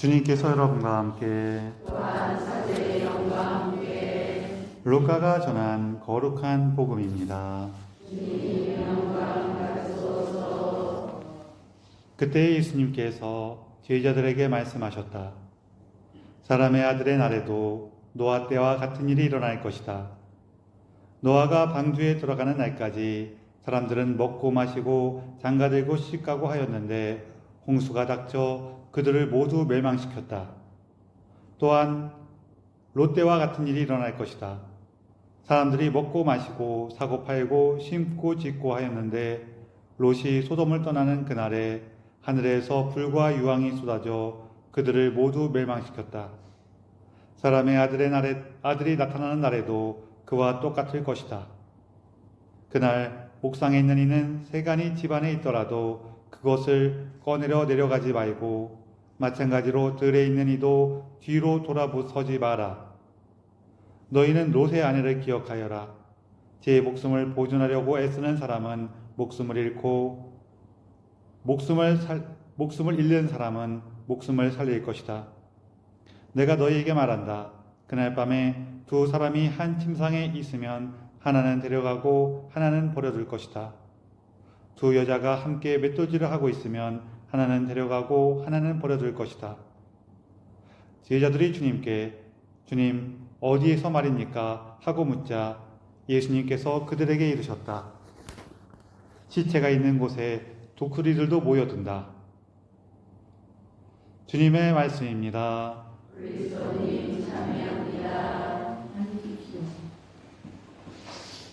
주님께서 여러분과 함께 루카가 전한 거룩한 복음입니다. 그때 예수님께서 제자들에게 말씀하셨다. 사람의 아들의 날에도 노아 때와 같은 일이 일어날 것이다. 노아가 방주에 들어가는 날까지 사람들은 먹고 마시고 장가들고 시집가고 하였는데 홍수가 닥쳐 그들을 모두 멸망시켰다. 또한 롯데와 같은 일이 일어날 것이다. 사람들이 먹고 마시고 사고 팔고 심고 짓고 하였는데 롯이 소돔을 떠나는 그날에 하늘에서 불과 유황이 쏟아져 그들을 모두 멸망시켰다. 사람의 아들이 나타나는 날에도 그와 똑같을 것이다. 그날 옥상에 있는 이는 세간이 집안에 있더라도 그것을 꺼내려 내려가지 말고 마찬가지로 들에 있는 이도 뒤로 돌아서지 마라. 너희는 롯의 아내를 기억하여라. 제 목숨을 보존하려고 애쓰는 사람은 목숨을 잃고 목숨을 잃는 사람은 목숨을 살릴 것이다. 내가 너희에게 말한다. 그날 밤에 두 사람이 한 침상에 있으면 하나는 데려가고 하나는 버려둘 것이다. 두 여자가 함께 맷돌질을 하고 있으면 하나는 데려가고 하나는 버려둘 것이다. 제자들이 주님께 주님 어디에서 말입니까? 하고 묻자 예수님께서 그들에게 이르셨다. 시체가 있는 곳에 독수리들도 모여든다. 주님의 말씀입니다. 그리스도님 참여합니다.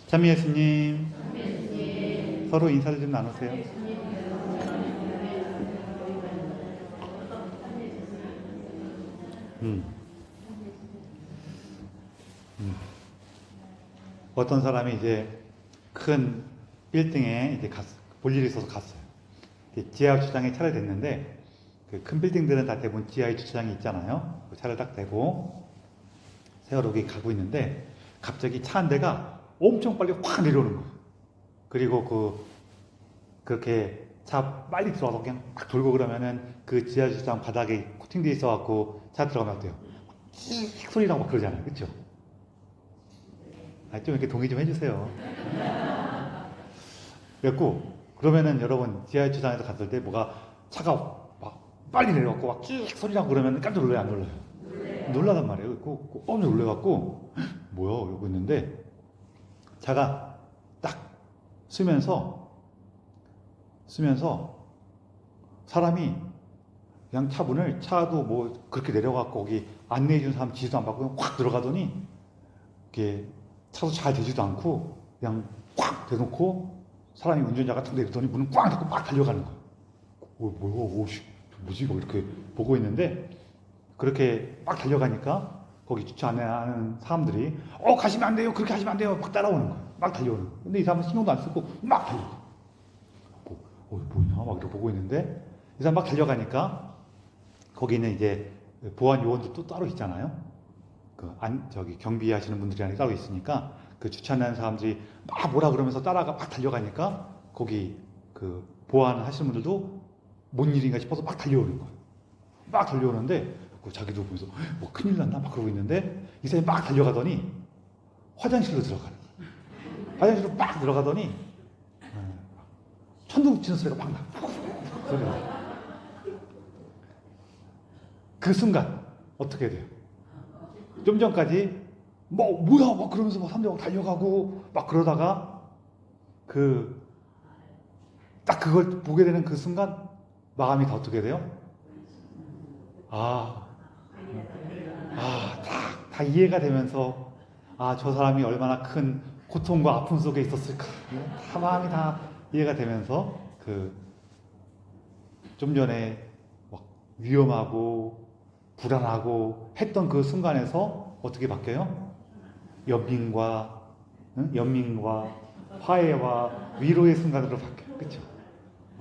참 예수님, 서로 인사를 좀 나누세요. 어떤 사람이 이제 큰 빌딩에 이제 볼 일이 있어서 갔어요. 지하 주차장에 차를 댔는데 그 큰 빌딩들은 다 대부분 지하에 주차장이 있잖아요. 그 차를 딱 대고 세워놓고 가고 있는데 갑자기 차 한 대가 엄청 빨리 확 내려오는 거예요. 그리고 그렇게 차 빨리 들어와서 그냥 막 돌고 그러면은 그 지하 주차장 바닥에 코팅돼 있어갖고 차 들어가면 어때요? 끽 소리 나고 막 그러잖아요. 그쵸? 좀 이렇게 동의 좀 해주세요. 그래갖고 그러면은 여러분 지하 주차장에서 갔을 때 뭐가 차가 막 빨리 내려갖고 막 끽 소리 나고 그러면 깜짝 놀라요? 안 놀라요? 놀라단 말이에요. 엄청 놀래갖고 뭐야 이러고 있는데 차가 딱 쓰면서 사람이 그냥 차 문을 차도 뭐 그렇게 내려갖고 거기 안내해준 사람 지시도 안 받고 확 들어가더니 이게 차도 잘 되지도 않고 그냥 꽉 대놓고 사람이 운전자가 탁 내리더니 문을 꽉 닫고 막 달려가는 거예요. 뭐지? 뭐 이렇게 보고 있는데 그렇게 막 달려가니까 거기 주차 안 하는 사람들이 가시면 안 돼요. 그렇게 하시면 안 돼요. 막 따라오는 거예요. 막 달려오는 거예요. 근데 이 사람은 신경도 안 쓰고 막 달려가. 뭐냐? 막 이렇게 보고 있는데 이 사람 막 달려가니까 거기는 이제 보안 요원도 또 따로 있잖아요. 저기 경비하시는 분들이 따로 있으니까 그 주차하는 사람들이 막 뭐라 그러면서 따라가 막 달려가니까 거기 그 보안 하시는 분들도 뭔 일인가 싶어서 막 달려오는 거예요. 막 달려오는데 자기도 보면서 뭐 큰일 났나 막 그러고 있는데 이 사람이 막 달려가더니 화장실로 들어가는 거예요. 화장실로 막 들어가더니 천둥 치는 소리가 막 나. 그 순간 어떻게 돼요? 좀 전까지 뭐야 막 그러면서 막 사람들 막 달려가고 막 그러다가 딱 그걸 보게 되는 그 순간 마음이 다 어떻게 돼요? 다 이해가 되면서 저 사람이 얼마나 큰 고통과 아픔 속에 있었을까 다 마음이 다 이해가 되면서 좀 전에 막 위험하고 불안하고 했던 그 순간에서 어떻게 바뀌어요? 연민과 화해와 위로의 순간으로 바뀌어요. 그렇죠?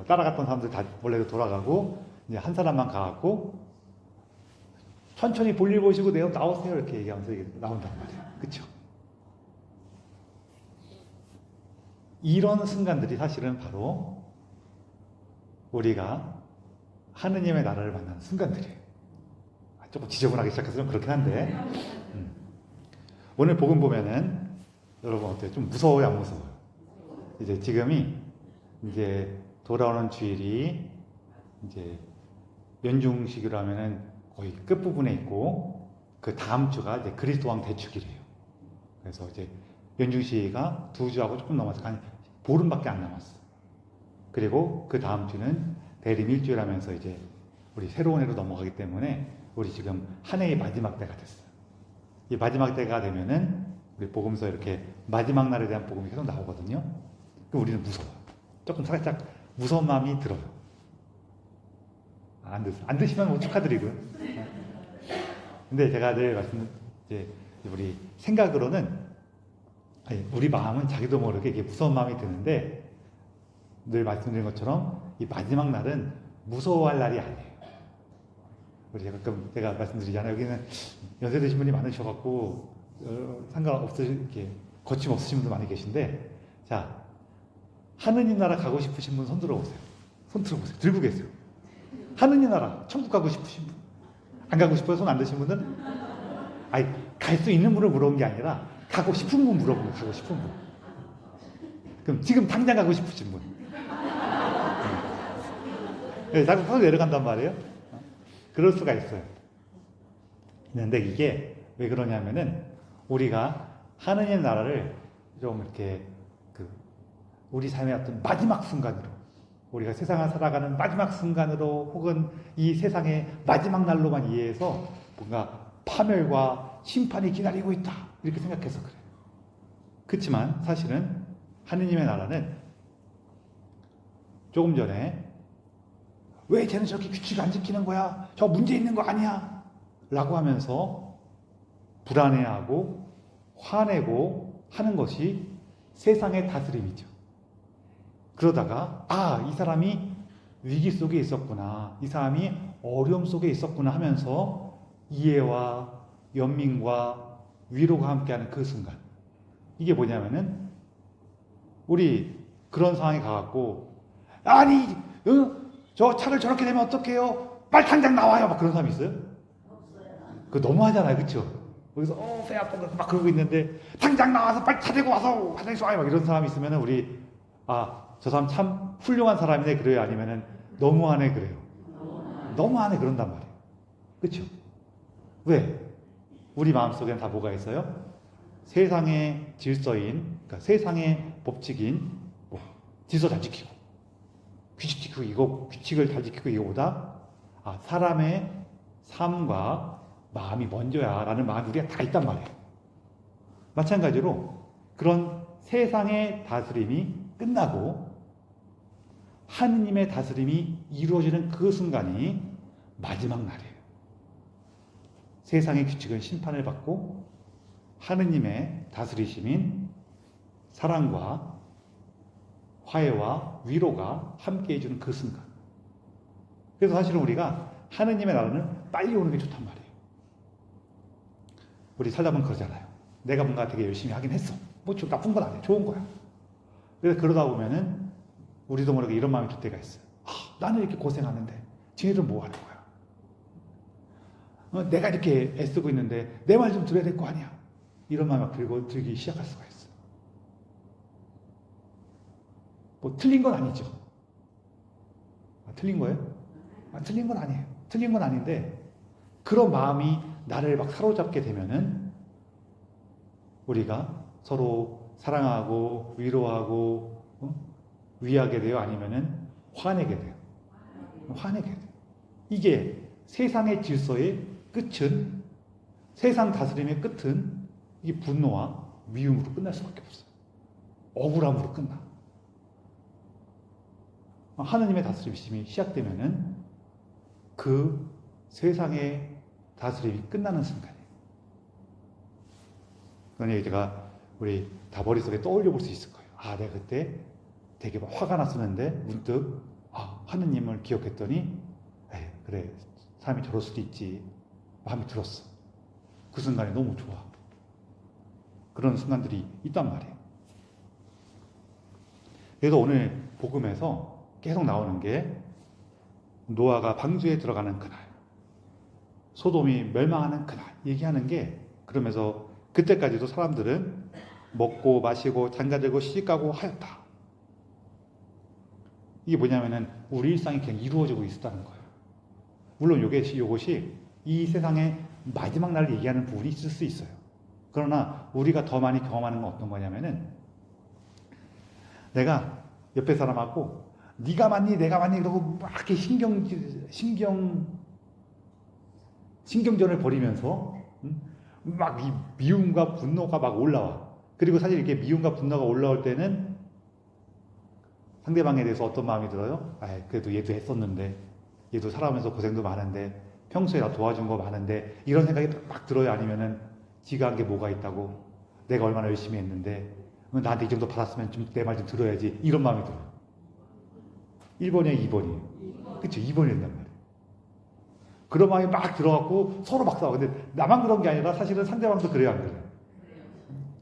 따라갔던 사람들 다 원래로 돌아가고 이제 한 사람만 가갖고 천천히 볼일 보시고 나오세요 이렇게 얘기하면서 나온단 말이에요. 그렇죠? 이런 순간들이 사실은 바로 우리가 하느님의 나라를 만나는 순간들이에요. 조금 지저분하게 시작해서 좀 그렇긴 한데 오늘 복음 보면은 여러분 어때요? 좀 무서워요, 안 무서워요? 이제 지금이 이제 돌아오는 주일이 이제 연중식으로 하면은 거의 끝부분에 있고 그 다음 주가 이제 그리스도왕 대축일이에요. 그래서 이제 연중시가 2주하고 조금 넘어서 한 보름밖에 안 남았어. 그리고 그 다음 주는 대림 일주일 하면서 이제 우리 새로운 해로 넘어가기 때문에 우리 지금 한 해의 마지막 때가 됐어요. 이 마지막 때가 되면은 우리 복음서 이렇게 마지막 날에 대한 복음이 계속 나오거든요. 그럼 우리는 무서워요. 조금 살짝 무서운 마음이 들어요. 안 드시면 뭐 축하드리고요. 근데 제가 늘 이제 우리 생각으로는 우리 마음은 자기도 모르게 이게 무서운 마음이 드는데 늘 말씀드린 것처럼 이 마지막 날은 무서워할 날이 아니에요. 우리 가끔 제가 말씀드리잖아요. 여기는 연세 드신 분이 많으셔갖고 상관없으게 거침없으신 분도 많이 계신데 자 하느님 나라 가고 싶으신 분 손 들어보세요. 손 들어보세요. 들고 계세요. 하느님 나라 천국 가고 싶으신 분 안 가고 싶어요? 손 안 드신 분은? 갈 수 있는 분을 물어본 게 아니라 가고 싶은 분 물어본 거 가고 싶은 분. 그럼 지금 당장 가고 싶으신 분. 네, 자꾸 손 내려간단 말이에요. 그럴 수가 있어요. 근데 이게 왜 그러냐면은 우리가 하느님 나라를 좀 이렇게 우리 삶의 어떤 마지막 순간으로 우리가 세상을 살아가는 마지막 순간으로 혹은 이 세상의 마지막 날로만 이해해서 뭔가 파멸과 심판이 기다리고 있다 이렇게 생각해서 그래요. 그렇지만 사실은 하느님의 나라는 조금 전에 왜 쟤는 저렇게 규칙을 안 지키는 거야? 저 문제 있는 거 아니야? 라고 하면서 불안해하고 화내고 하는 것이 세상의 다스림이죠. 그러다가 이 사람이 위기 속에 있었구나. 이 사람이 어려움 속에 있었구나 하면서 이해와 연민과 위로가 함께하는 그 순간. 이게 뭐냐면은 우리 그런 상황에 가갖고 저 차를 저렇게 되면 어떡해요? 빨리 당장 나와요. 막 그런 사람이 있어요? 없어요. 그거 너무하잖아요. 그쵸? 거기서 배 아프고 막 그러고 있는데 당장 나와서 빨리 차 대고 와서 화장실 와요. 막 이런 사람이 있으면은 우리 저 사람 참 훌륭한 사람이네 그래요? 아니면은 너무하네 그래요? 너무하네 그런단 말이에요. 그쵸? 왜? 우리 마음속에는 다 뭐가 있어요? 세상의 질서인, 그러니까 세상의 법칙인 질서 잘 지키고 규칙 지키고 이거 규칙을 잘 지키고 이거보다 사람의 삶과 마음이 먼저야 라는 마음이 우리가 다 있단 말이에요. 마찬가지로 그런 세상의 다스림이 끝나고 하느님의 다스림이 이루어지는 그 순간이 마지막 날이에요. 세상의 규칙은 심판을 받고 하느님의 다스리심인 사랑과 화해와 위로가 함께 해주는 그 순간. 그래서 사실은 우리가 하느님의 나라는 빨리 오는 게 좋단 말이에요. 우리 살다 보면 그러잖아요. 내가 뭔가 되게 열심히 하긴 했어. 좀 나쁜 건 아니야. 좋은 거야. 그래서 그러다 보면은 우리도 모르게 이런 마음이 들 때가 있어요. 나는 이렇게 고생하는데 쟤네들은 뭐 하는 거야? 내가 이렇게 애쓰고 있는데 내 말 좀 들어야 될 거 아니야? 이런 마음이 막 들기 시작할 수가 있어요. 틀린 건 아니죠. 틀린 거예요? 틀린 건 아니에요. 틀린 건 아닌데 그런 마음이 나를 막 사로잡게 되면은 우리가 서로 사랑하고 위로하고 위하게 돼요? 아니면은 화내게 돼요? 화내게 돼요. 이게 세상의 질서의 끝은, 세상 다스림의 끝은 이 분노와 미움으로 끝날 수밖에 없어요. 억울함으로 끝나. 하느님의 다스림이 시작되면은 그 세상의 다스림이 끝나는 순간이에요. 그러니 제가 우리 다 머릿속에 떠올려 볼 수 있을 거예요. 내가 그때 되게 화가 났었는데 문득 하느님을 기억했더니 그래 사람이 저럴 수도 있지 마음이 들었어. 그 순간이 너무 좋아. 그런 순간들이 있단 말이에요. 그래서 오늘 복음에서 계속 나오는 게 노아가 방주에 들어가는 그날 소돔이 멸망하는 그날 얘기하는 게, 그러면서 그때까지도 사람들은 먹고 마시고 장가들고 시집가고 하였다. 이게 뭐냐면은 우리 일상이 그냥 이루어지고 있었다는 거예요. 물론 이것이 이 세상의 마지막 날을 얘기하는 부분이 있을 수 있어요. 그러나 우리가 더 많이 경험하는 건 어떤 거냐면은, 내가 옆에 사람하고 네가 맞니 내가 맞니 그러고 막 이렇게 신경전을 벌이면서 막 이 미움과 분노가 막 올라와. 그리고 사실 이렇게 미움과 분노가 올라올 때는 상대방에 대해서 어떤 마음이 들어요? 아, 그래도 얘도 했었는데, 얘도 살아오면서 고생도 많은데, 평소에 나 도와준 거 많은데, 이런 생각이 막 들어요? 아니면은 지가 한 게 뭐가 있다고, 내가 얼마나 열심히 했는데 나한테 이 정도 받았으면 좀 내 말 좀 들어야지, 이런 마음이 들어요. 1번이에요 2번이에요? 그쵸, 2번이 된단 말이에요. 그런 마음이 막 들어갖고 서로 막 싸워. 근데 나만 그런 게 아니라 사실은 상대방도 그래요, 안 그래요?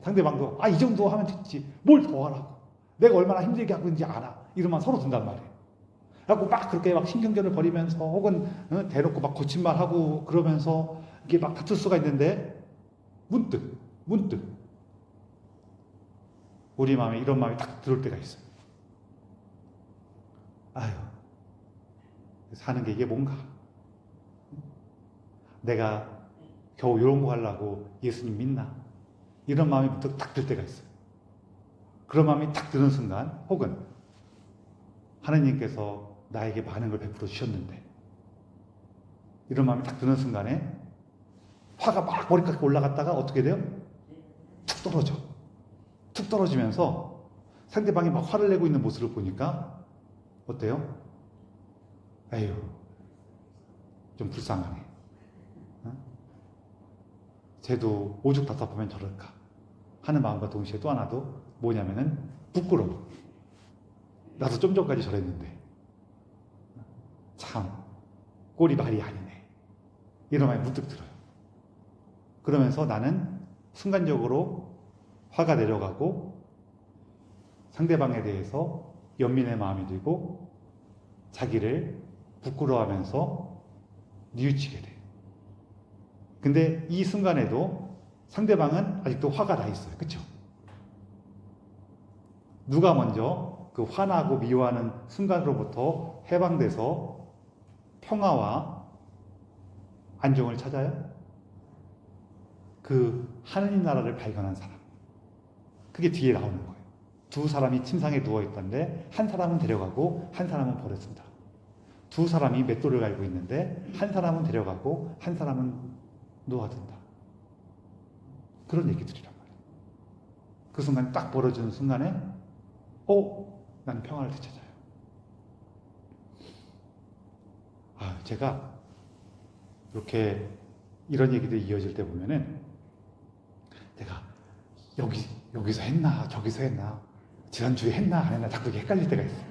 상대방도 아, 이 정도 하면 됐지, 뭘 더 하라고, 내가 얼마나 힘들게 하고 있는지 알아, 이러면 서로 든단 말이에요. 그래갖고 막 그렇게 막 신경전을 벌이면서, 혹은 대놓고 막 거짓말 하고 그러면서 이게 막 다툴 수가 있는데, 문득 우리 마음에 이런 마음이 딱 들어올 때가 있어요. 아유, 사는 게 이게 뭔가, 내가 겨우 이런 거 하려고 예수님 믿나, 이런 마음이 문득 딱 들 때가 있어요. 그런 마음이 딱 드는 순간, 혹은 하나님께서 나에게 많은 걸 베풀어 주셨는데, 이런 마음이 딱 드는 순간에 화가 막 머리까지 올라갔다가 어떻게 돼요? 툭 떨어지면서 상대방이 막 화를 내고 있는 모습을 보니까 어때요? 에휴, 좀 불쌍하네. 쟤도 오죽 답답하면 저럴까 하는 마음과 동시에 또 하나도 뭐냐면은 부끄러워. 나도 좀 전까지 저랬는데 참 꼴이 말이 아니네, 이런 마음이 문득 들어요. 그러면서 나는 순간적으로 화가 내려가고 상대방에 대해서 연민의 마음이 들고 자기를 부끄러워하면서 뉘우치게 돼. 근데 이 순간에도 상대방은 아직도 화가 나 있어요. 그쵸? 누가 먼저 그 화나고 미워하는 순간으로부터 해방돼서 평화와 안정을 찾아요? 그 하느님 나라를 발견한 사람. 그게 뒤에 나오는 거예요. 두 사람이 침상에 누워있던데 한 사람은 데려가고 한 사람은 버렸습니다. 두 사람이 맷돌을 갈고 있는데 한 사람은 데려가고 한 사람은 놓아둔다. 그런 얘기들이란 말이에요. 그 순간 딱 벌어지는 순간에 나는 평화를 되찾아요. 제가 이렇게 이런 얘기들이 이어질 때 보면은 내가 여기서 했나 저기서 했나, 지난주에 했나 안 했나 자꾸 헷갈릴 때가 있어요.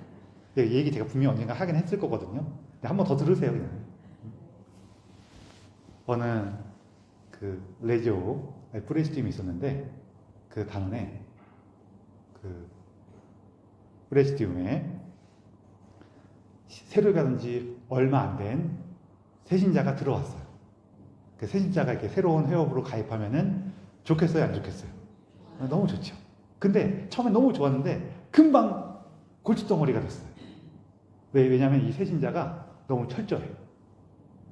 이 얘기 제가 분명히 언젠가 하긴 했을 거거든요. 근데 한 번 더 들으세요. 그냥. 어느 그 레지오 프레시팀이 있었는데, 그 단원에 그 프레시팀에 새로 가는 지 얼마 안 된 새신자가 들어왔어요. 그 새신자가 이렇게 새로운 회원으로 가입하면은 좋겠어요, 안 좋겠어요? 너무 좋죠. 근데 처음에 너무 좋았는데 금방 골칫덩어리가 됐어요. 왜냐하면 이 새신자가 너무 철저해요.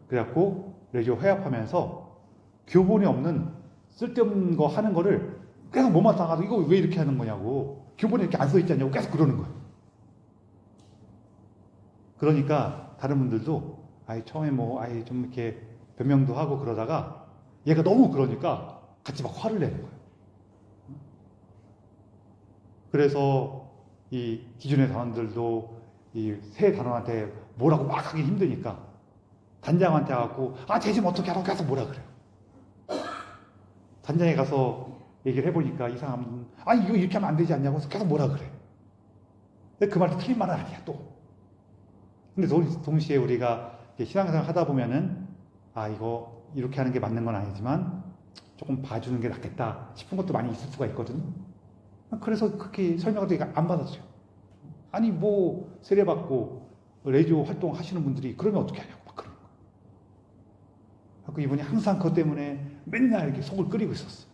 그래갖고 레지오 회합하면서 교본이 없는 쓸데없는 거 하는 거를 계속 못마땅하고, 이거 왜 이렇게 하는 거냐고, 교본에 이렇게 안 써있지 않냐고 계속 그러는 거예요. 그러니까 다른 분들도 처음에 좀 이렇게 변명도 하고 그러다가 얘가 너무 그러니까 같이 막 화를 내는 거예요. 그래서 이 기존의 단원들도 이 새 단원한테 뭐라고 막 하기 힘드니까 단장한테 가고 쟤 좀 어떻게 하라고 계속 뭐라 그래요. 단장에 가서 얘기를 해보니까 이 사람은 이거 이렇게 하면 안 되지 않냐고 해서 계속 뭐라 그래. 근데 그 말도 틀린 말은 아니야 또. 근데 동시에 우리가 신앙생활 하다 보면은 이거 이렇게 하는 게 맞는 건 아니지만 조금 봐주는 게 낫겠다 싶은 것도 많이 있을 수가 있거든요. 그래서 그렇게 설명을 되게 안 받았어요. 세례받고 레지오 활동 하시는 분들이 그러면 어떻게 하냐고 막 그러는 그 이분이 항상 그것 때문에 맨날 이렇게 속을 끓이고 있었어.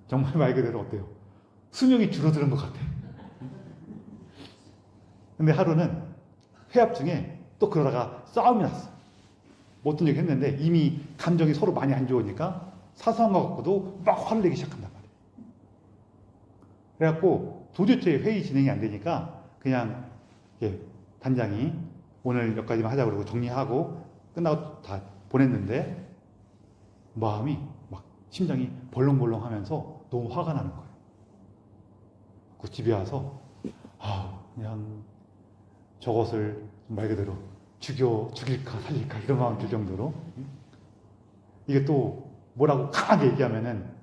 정말 말 그대로 어때요? 수명이 줄어드는 것 같아. 근데 하루는 회합 중에 또 그러다가 싸움이 났어. 뭐 어떤 얘기 했는데 이미 감정이 서로 많이 안 좋으니까 사소한 거 갖고도 막 화를 내기 시작한단 말이야. 그래갖고 도대체 회의 진행이 안 되니까 그냥 단장이 오늘 여기까지만 하자고 그러고 정리하고 끝나고 다 보냈는데 마음이 막 심장이 벌렁벌렁 하면서 너무 화가 나는 거예요. 그 집에 와서 그냥 저것을 말 그대로 죽일까 살릴까 이런 마음 들 정도로 이게 또 뭐라고 강하게 얘기하면은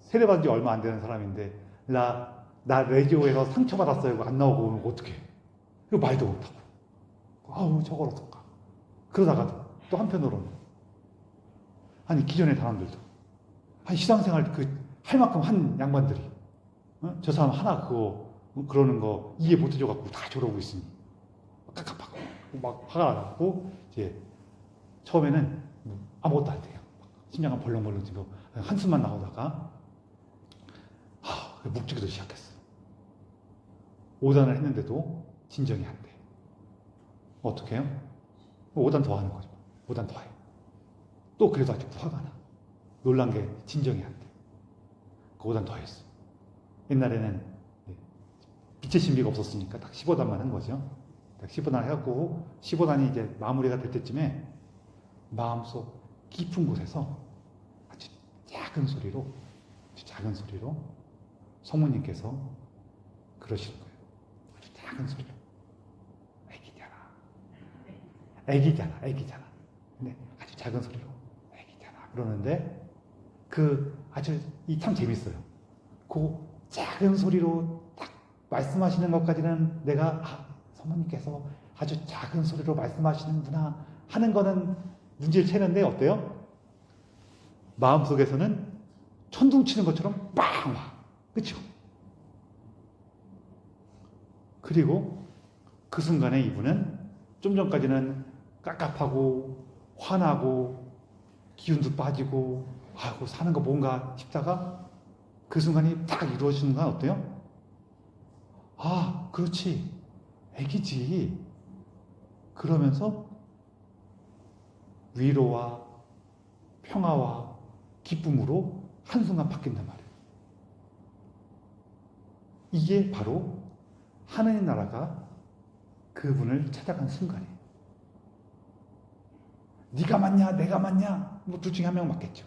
세례받은 지 얼마 안 되는 사람인데 나 레디오에서 상처받았어요. 안 나오고 오면 어떡해. 이거 말도 못하고 저걸 어떡하. 그러다가도 또 한편으로는 아니 기존의 사람들도 신앙생활 할 만큼 한 양반들이 저 사람 하나 그러는 거 이해 못 해줘갖고 다 저러고 있으니 깝깝하고 막 화가 나고 이제 처음에는 아무것도 안 돼요. 심장은 벌렁벌렁 뛰고 한숨만 나오다가 묵직이도 시작했어. 오단을 했는데도 진정이 안 돼. 어떻게 해요? 5단 더 하는 거죠. 5단 더 해. 또 그래도 아직 화가 나. 놀란 게 진정이 안 돼. 그 5단 더 했어. 옛날에는 빛의 신비가 없었으니까 딱 15단만 한 거죠. 딱 15단 해갖고 15단이 이제 마무리가 될 때쯤에 마음속 깊은 곳에서 아주 작은 소리로 성모님께서 그러시는 거예요. 아주 작은 소리로. 애기잖아. 근데 아주 작은 소리로 애기잖아. 그러는데 참 재밌어요. 그 작은 소리로 딱 말씀하시는 것까지는 내가 성모님께서 아주 작은 소리로 말씀하시는구나 하는 거는 문제를 채는데 어때요? 마음속에서는 천둥 치는 것처럼 빵 와. 그렇죠? 그리고 그 순간에 이분은 좀 전까지는 깝깝하고 화나고 기운도 빠지고 사는 거 뭔가 싶다가 그 순간이 딱 이루어지는 건 어때요? 그렇지. 애기지. 그러면서 위로와 평화와 기쁨으로 한순간 바뀐단 말이에요. 이게 바로 하느님 나라가 그분을 찾아간 순간이에요. 네가 맞냐 내가 맞냐 둘 중에 한 명 맞겠죠.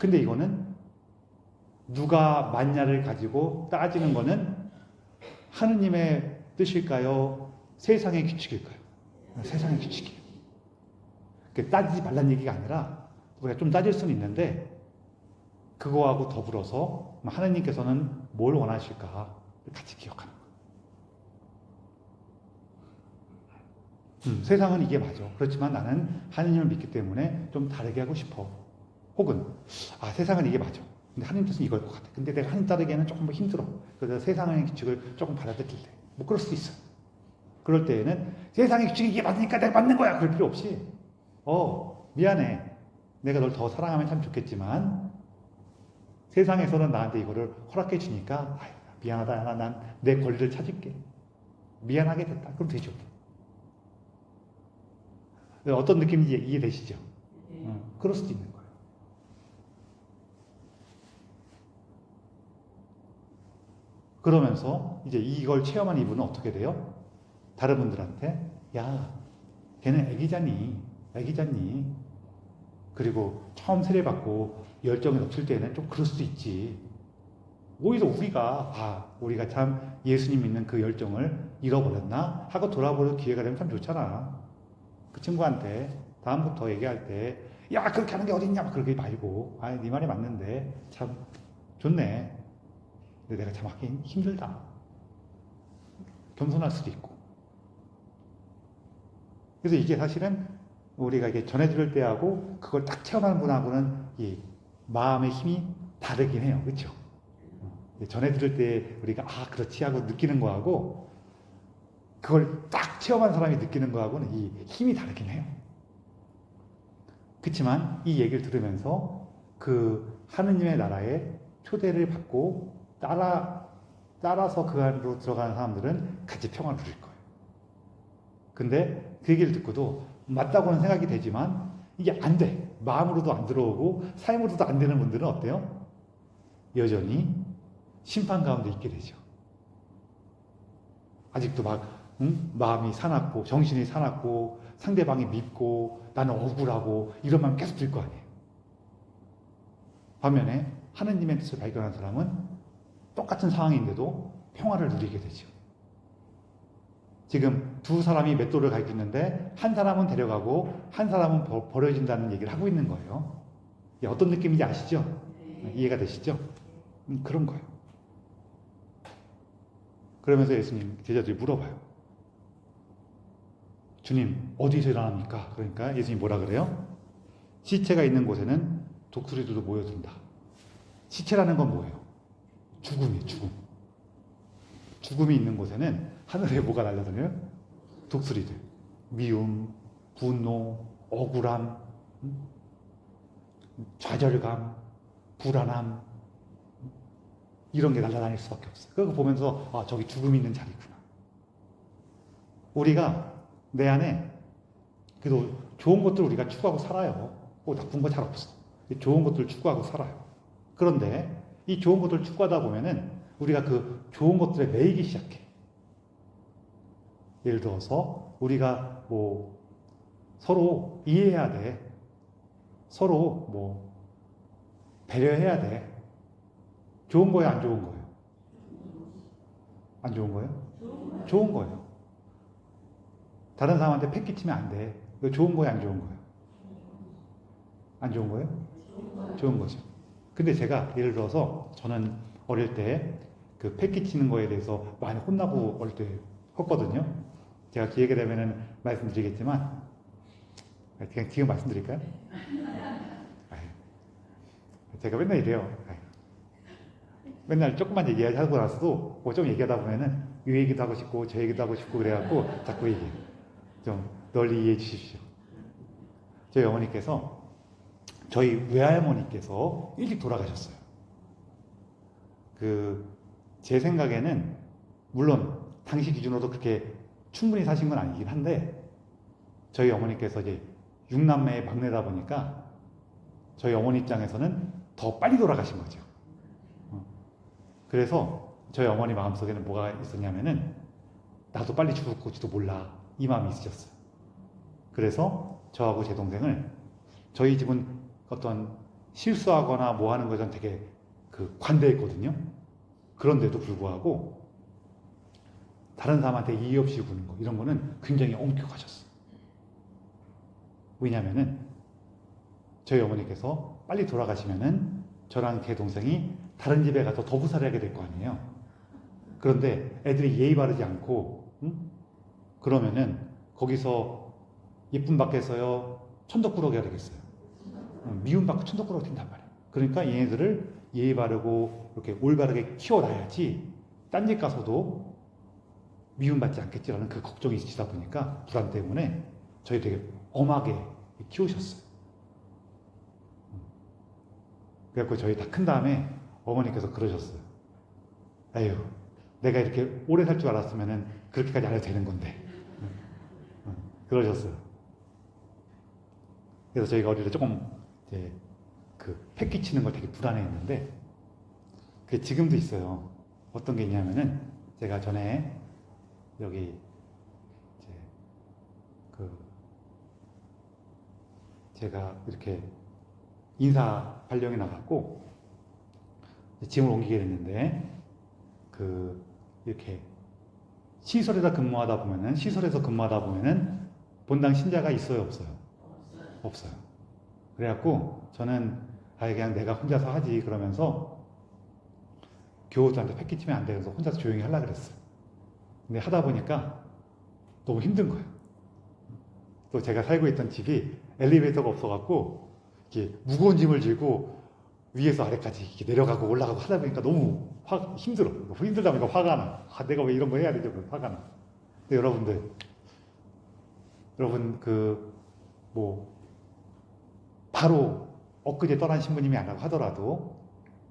근데 이거는 누가 맞냐를 가지고 따지는 거는 하느님의 뜻일까요? 세상의 규칙일까요? 세상의 규칙이에요. 따지지 말란 얘기가 아니라 우리가 좀 따질 수는 있는데 그거하고 더불어서 하느님께서는 뭘 원하실까 같이 기억하는 거예요. 세상은 이게 맞아. 그렇지만 나는 하느님을 믿기 때문에 좀 다르게 하고 싶어. 혹은 세상은 이게 맞아. 근데 하느님 뜻은 이걸 것 같아. 근데 내가 하느님 따르기에는 조금 힘들어. 그래서 세상의 규칙을 조금 받아들일래. 그럴 수도 있어. 그럴 때에는 세상의 규칙이 이게 맞으니까 내가 맞는 거야. 그럴 필요 없이 미안해. 내가 널 더 사랑하면 참 좋겠지만 세상에서는 나한테 이거를 허락해 주니까 미안하다. 난 내 권리를 찾을게. 미안하게 됐다. 그럼 되죠. 어떤 느낌인지 이해되시죠? 그럴 수도 있는 거예요. 그러면서 이제 이걸 체험한 이분은 어떻게 돼요? 다른 분들한테 걔는 애기잖니. 그리고 처음 세례받고 열정이 넘칠 때는 좀 그럴 수도 있지. 오히려 우리가 참 예수님 믿는 그 열정을 잃어버렸나 하고 돌아볼 기회가 되면 참 좋잖아. 그 친구한테 다음부터 얘기할 때 그렇게 하는 게 어딨냐 막 그러지 말고 네 말이 맞는데 참 좋네. 근데 내가 참 하기 힘들다. 겸손할 수도 있고. 그래서 이게 사실은 우리가 이게 전해줄 때하고 그걸 딱 체험하는 분하고는 이 마음의 힘이 다르긴 해요. 그렇죠? 전해들 때 우리가 그렇지 하고 느끼는 거하고 그걸 딱 체험한 사람이 느끼는 거하고는 이 힘이 다르긴 해요. 그렇지만 이 얘기를 들으면서 그 하느님의 나라에 초대를 받고 따라서 그 안으로 들어가는 사람들은 같이 평화를 누릴 거예요. 근데 그 얘기를 듣고도 맞다고는 생각이 되지만 이게 안 돼. 마음으로도 안 들어오고 삶으로도 안 되는 분들은 어때요? 여전히 심판 가운데 있게 되죠. 아직도 마음이 사납고 정신이 사납고 상대방이 밉고 나는 억울하고 이런 마음 계속 들 거 아니에요. 반면에 하느님의 뜻을 발견한 사람은 똑같은 상황인데도 평화를 누리게 되죠. 지금 두 사람이 맷돌을 갈고 있는데 한 사람은 데려가고 한 사람은 버려진다는 얘기를 하고 있는 거예요. 어떤 느낌인지 아시죠? 이해가 되시죠? 그런 거예요. 그러면서 예수님 제자들이 물어봐요. 주님 어디서 일어납니까? 그러니까 예수님이 뭐라 그래요? 시체가 있는 곳에는 독수리들도 모여든다. 시체라는 건 뭐예요? 죽음이에요. 죽음이 있는 곳에는 하늘에 뭐가 날아다녀요? 독수리들. 미움, 분노, 억울함, 좌절감, 불안함 이런 게 날아다닐 수밖에 없어요. 그거 보면서 아 저기 죽음이 있는 자리구나. 우리가 내 안에 그래도 좋은 것들 우리가 추구하고 살아요. 나쁜 거 잘 없어. 좋은 것들을 추구하고 살아요. 그런데 이 좋은 것들을 추구하다 보면은 우리가 그 좋은 것들에 매이기 시작해. 예를 들어서 우리가 서로 이해해야 돼. 서로 배려해야 돼. 좋은 거예요, 안 좋은 거예요? 안 좋은 거예요? 좋은 거예요. 다른 사람한테 패 끼치면 안 돼. 이거 좋은 거예요, 안 좋은 거예요? 안 좋은 거예요? 좋은 거죠. 근데 제가 예를 들어서 저는 어릴 때 그 패 끼치는 거에 대해서 많이 혼나고 어릴 때 컸거든요. 제가 기회가 되면은 말씀드리겠지만 그냥 지금 말씀드릴까요? 제가 맨날 이래요. 맨날 조금만 얘기하고 나서도 좀 얘기하다 보면은 이 얘기도 하고 싶고 저 얘기도 하고 싶고 그래갖고 자꾸 얘기해요. 좀 널리 이해해 주십시오. 저희 어머니께서 저희 외할머니께서 일찍 돌아가셨어요. 제 생각에는 물론 당시 기준으로도 그렇게 충분히 사신 건 아니긴 한데 저희 어머니께서 이제 6남매의 막내다 보니까 저희 어머니 입장에서는 더 빨리 돌아가신 거죠. 그래서 저희 어머니 마음속에는 뭐가 있었냐면은 나도 빨리 죽을 것지도 몰라 이 마음이 있으셨어요. 그래서 저하고 제 동생을 저희 집은 어떤 실수하거나 뭐 하는 것은 되게 관대했거든요. 그런데도 불구하고 다른 사람한테 이의 없이 구는 거 이런 거는 굉장히 엄격하셨어요. 왜냐면은 저희 어머니께서 빨리 돌아가시면은 저랑 제 동생이 다른 집에 가서 더부살이 하게 될 거 아니에요. 그런데 애들이 예의 바르지 않고 그러면은 거기서 예쁨 받겠어요? 천덕꾸러기가 되겠어요? 미움 받고 천덕꾸러기가 된단 말이에요. 그러니까 얘네들을 예의 바르고 이렇게 올바르게 키워놔야지 딴 집 가서도 미움받지 않겠지라는 그 걱정이 있으시다 보니까 불안 때문에 저희 되게 엄하게 키우셨어요. 그래갖고 저희 다 큰 다음에 어머니께서 그러셨어요. 에휴, 내가 이렇게 오래 살 줄 알았으면은 그렇게까지 안 해도 되는 건데. 그러셨어요. 그래서 저희가 어릴 때 조금 이제 패 끼치는 걸 되게 불안해했는데 그게 지금도 있어요. 어떤 게 있냐면은 제가 전에 여기 이제 제가 이렇게 인사 발령이 나갔고 짐을 옮기게 됐는데 이렇게 시설에서 근무하다 보면은 본당 신자가 있어요, 없어요? 없어요. 그래갖고 저는 그냥 내가 혼자서 하지 그러면서 교우들한테 패 끼치면 안 돼서 혼자서 조용히 하려고 그랬어요. 근데 하다 보니까 너무 힘든 거예요. 또 제가 살고 있던 집이 엘리베이터가 없어갖고 이렇게 무거운 짐을 들고 위에서 아래까지 이렇게 내려가고 올라가고 하다 보니까 너무 힘들어. 힘들다 보니까 화가 나. 내가 왜 이런 거 해야 되죠? 화가 나. 근데 여러분 바로 엊그제 떠난 신부님이 아니라고 하더라도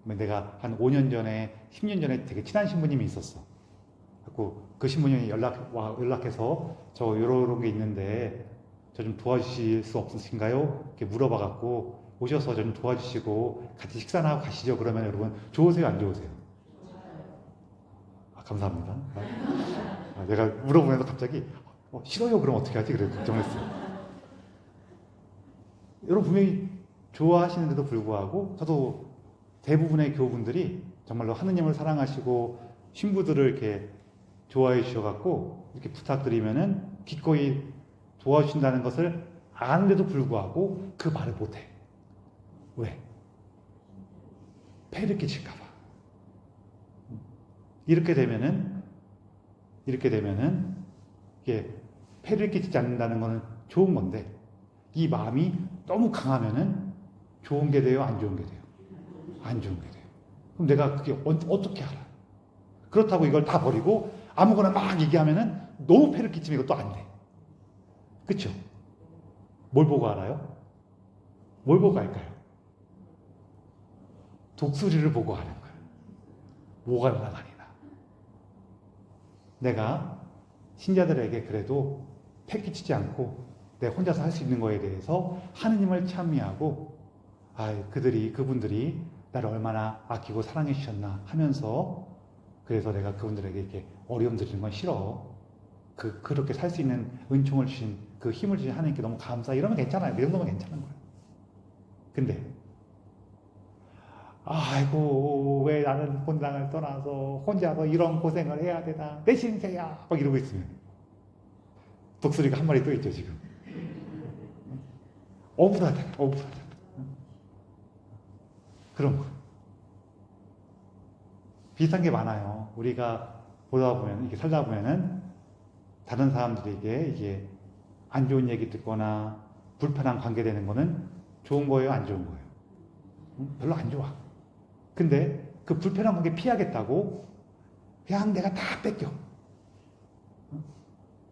내가 한 5년 전에 10년 전에 되게 친한 신부님이 있었어. 그 신부님이 연락해서 저 이런 게 있는데 저 좀 도와주실 수 없으신가요? 이렇게 물어봐갖고 오셔서 저 좀 도와주시고 같이 식사나 하고 가시죠. 그러면 여러분 좋으세요? 안 좋으세요? 감사합니다. 내가 물어보면서 갑자기 싫어요. 그럼 어떻게 하지? 그래 걱정했어요. 여러분 분명히 좋아하시는데도 불구하고 저도 대부분의 교우분들이 정말로 하느님을 사랑하시고 신부들을 이렇게 좋아해 주셔갖고 이렇게 부탁드리면은 기꺼이 도와주신다는 것을 아는데도 불구하고 그 말을 못해. 왜? 폐를 끼칠까봐. 이렇게 되면은 이게 폐를 끼치지 않는다는 것은 좋은 건데 이 마음이 너무 강하면은 좋은 게 돼요? 안 좋은 게 돼요? 안 좋은 게 돼요. 그럼 내가 그게 어떻게 알아? 그렇다고 이걸 다 버리고 아무거나 막 얘기하면은 너무 폐를 끼치면 이것도 안 돼. 그쵸? 뭘 보고 알아요? 뭘 보고 알까요? 독수리를 보고 아는 거예요. 뭐가 나가니나. 내가 신자들에게 그래도 폐 끼치지 않고 내 혼자서 할 수 있는 거에 대해서 하느님을 찬미하고 그분들이 나를 얼마나 아끼고 사랑해 주셨나 하면서 그래서 내가 그분들에게 이렇게 어려움 드리는 건 싫어. 그렇게 살 수 있는 은총을 주신 그 힘을 주신 하나님께 너무 감사. 이러면 괜찮아요. 이 정도면 괜찮은 거예요. 근데 아이고 왜 나는 본당을 떠나서 혼자서 이런 고생을 해야 되나 내 신세야 막 이러고 있으면 독수리가 한 마리 또 있죠 지금. 억울하잖아. 그런 거 비슷한 게 많아요. 우리가 보다 보면 이렇게 살다 보면은 다른 사람들에게 이게 안 좋은 얘기 듣거나 불편한 관계 되는 거는 좋은 거예요, 안 좋은 거예요? 별로 안 좋아. 근데 그 불편한 관계 피하겠다고 그냥 내가 다 뺏겨.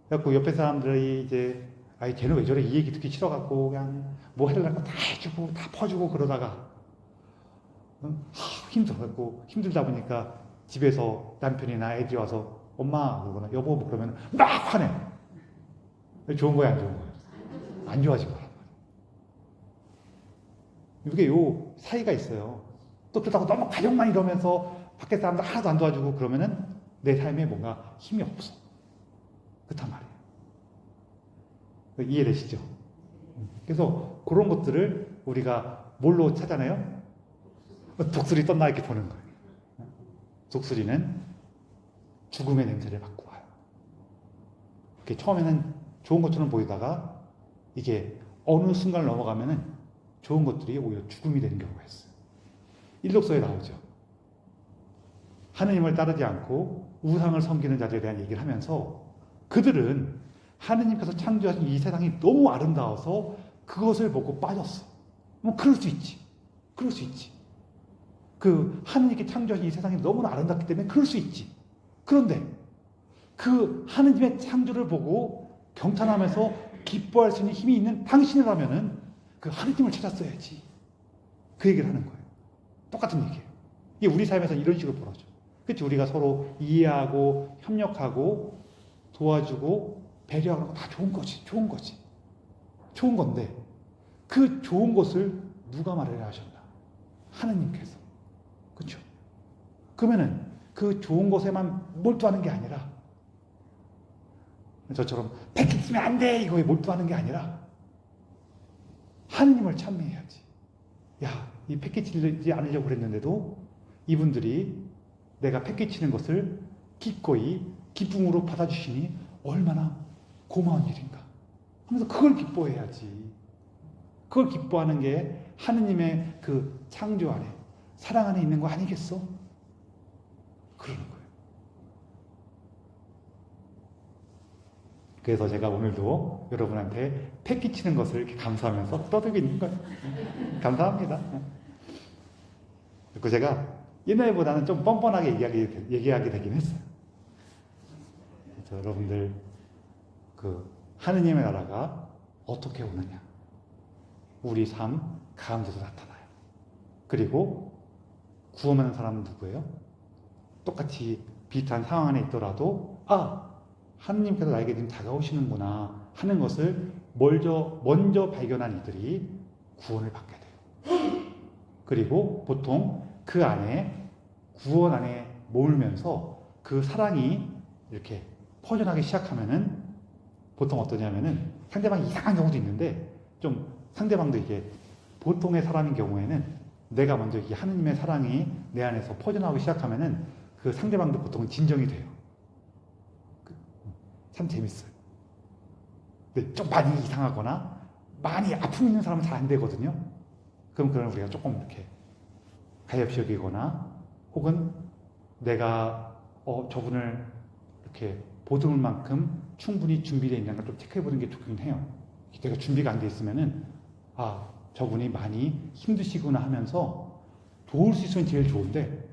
그래갖고 옆에 사람들이 이제 쟤는 왜 저래? 이 얘기 듣기 싫어갖고 그냥 뭐 해달라는 거 다 해주고 다 퍼주고 그러다가 힘들어갖고 힘들다 보니까 집에서 남편이나 애들이 와서 엄마 그러거나 여보 뭐 그러면 막 화내. 좋은 거야 안 좋은 거야? 안 좋아진 거란 말이야. 이게 요 사이가 있어요. 또 그렇다고 너무 가족만 이러면서 밖에 사람들 하나도 안 도와주고 그러면은 내 삶에 뭔가 힘이 없어. 그렇단 말이에요. 이해되시죠? 그래서 그런 것들을 우리가 뭘로 찾아내요? 독수리 떴나 이렇게 보는 거예요. 독수리는 죽음의 냄새를 맡고 와요. 이렇게 처음에는 좋은 것처럼 보이다가 이게 어느 순간을 넘어가면은 좋은 것들이 오히려 죽음이 되는 경우가 있어요. 일록서에 나오죠. 하느님을 따르지 않고 우상을 섬기는 자들에 대한 얘기를 하면서 그들은 하느님께서 창조하신 이 세상이 너무 아름다워서 그것을 보고 빠졌어. 뭐 그럴 수 있지. 그럴 수 있지. 그 하느님께 창조하신 이 세상이 너무나 아름답기 때문에 그럴 수 있지. 그런데 그 하느님의 창조를 보고 경탄하면서 기뻐할 수 있는 힘이 있는 당신이라면은 그 하느님을 찾았어야지. 그 얘기를 하는 거예요. 똑같은 얘기예요. 이게 우리 삶에서 이런 식으로 벌어져. 그렇지? 우리가 서로 이해하고 협력하고 도와주고 배려하고 다 좋은 거지. 좋은 거지. 좋은 건데 그 좋은 것을 누가 말해야 하셨나? 하느님께서. 그렇죠? 그러면은 그 좋은 것에만 몰두하는 게 아니라 저처럼 패키 쓰면 안 돼! 이거에 몰두하는 게 아니라 하느님을 찬미해야지. 야, 이 패키 치지 않으려고 그랬는데도 이분들이 내가 패키 치는 것을 기꺼이 기쁨으로 받아주시니 얼마나 고마운 일인가 하면서 그걸 기뻐해야지. 그걸 기뻐하는 게 하느님의 그 창조 안에 사랑 안에 있는 거 아니겠어? 그러는 거예요. 그래서 제가 오늘도 여러분한테 패 끼치는 것을 이렇게 감사하면서 떠들고 있는 거예요. 감사합니다. 그리고 제가 옛날보다는 좀 뻔뻔하게 얘기하게 되긴 했어요. 그래서 여러분들 그 하느님의 나라가 어떻게 오느냐? 우리 삶 가운데서 나타나요. 그리고 구원하는 사람은 누구예요? 똑같이 비슷한 상황 안에 있더라도 하느님께서 나에게 지금 다가오시는구나 하는 것을 먼저 발견한 이들이 구원을 받게 돼요. 그리고 보통 그 안에 구원 안에 머물면서 그 사랑이 이렇게 퍼져나기 시작하면은 보통 어떠냐면은 상대방이 이상한 경우도 있는데 좀 상대방도 이게 보통의 사람인 경우에는 내가 먼저 이 하느님의 사랑이 내 안에서 퍼져나오기 시작하면은 그 상대방도 보통은 진정이 돼요. 참 재밌어요. 근데 좀 많이 이상하거나 많이 아픔 있는 사람은 잘 안 되거든요. 그럼 우리가 조금 이렇게 가엾이 여기거나 혹은 내가 저분을 이렇게 보듬을 만큼 충분히 준비되어 있는가 좀 체크해 보는 게 좋긴 해요. 내가 준비가 안 돼 있으면은 저분이 많이 힘드시구나 하면서 도울 수 있으면 제일 좋은데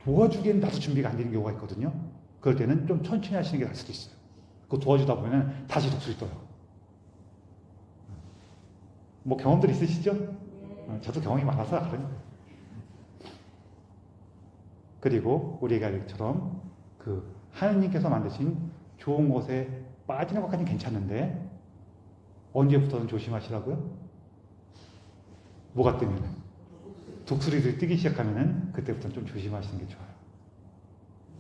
도와주기에는 나도 준비가 안 되는 경우가 있거든요. 그럴 때는 좀 천천히 하시는 게 나을 수도 있어요. 그거 도와주다 보면 다시 독수리 떠요. 뭐 경험들 있으시죠? 저도 경험이 많아서 알아요. 그리고 우리가 이처럼 그 하느님께서 만드신 좋은 것에 빠지는 것까지는 괜찮은데 언제부터는 조심하시라고요? 뭐가 뜨면은 독수리들이 뜨기 시작하면은 그때부터는 좀 조심하시는 게 좋아요.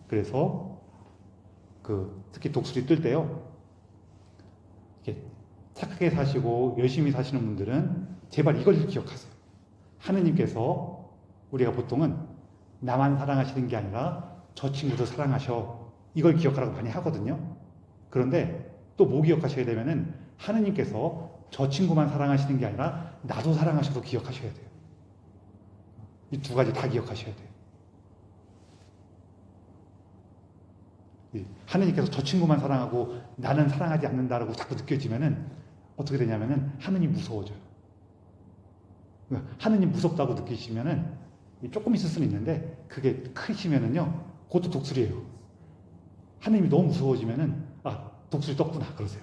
그래서 특히 독수리 뜰 때요. 이렇게 착하게 사시고 열심히 사시는 분들은 제발 이걸 기억하세요. 하느님께서 우리가 보통은 나만 사랑하시는 게 아니라 저 친구도 사랑하셔. 이걸 기억하라고 많이 하거든요. 그런데 또 뭐 기억하셔야 되면은 하느님께서 저 친구만 사랑하시는 게 아니라 나도 사랑하셔도 기억하셔야 돼요. 이 두 가지 다 기억하셔야 돼요. 하느님께서 저 친구만 사랑하고 나는 사랑하지 않는다라고 자꾸 느껴지면은 어떻게 되냐면은 하느님 무서워져요. 하느님 무섭다고 느끼시면은 조금 있을 수는 있는데 그게 크시면은요 그것도 독수리예요. 하느님이 너무 무서워지면은 독수리 떴구나 그러세요.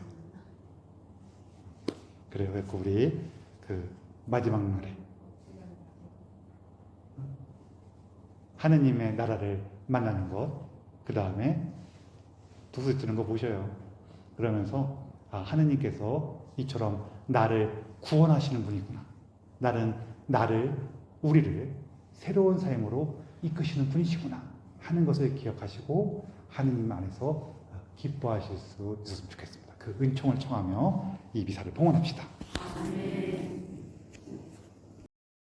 그래요. 그래서 우리 마지막 날에 하느님의 나라를 만나는 것, 그 다음에 독수리 뜨는 거 보셔요. 그러면서 하느님께서 이처럼 나를 구원하시는 분이구나. 우리를 새로운 삶으로 이끄시는 분이시구나 하는 것을 기억하시고 하느님 안에서 기뻐하실 수 있었으면 좋겠습니다. 그 은총을 청하며 이 미사를 봉헌합시다. 아멘.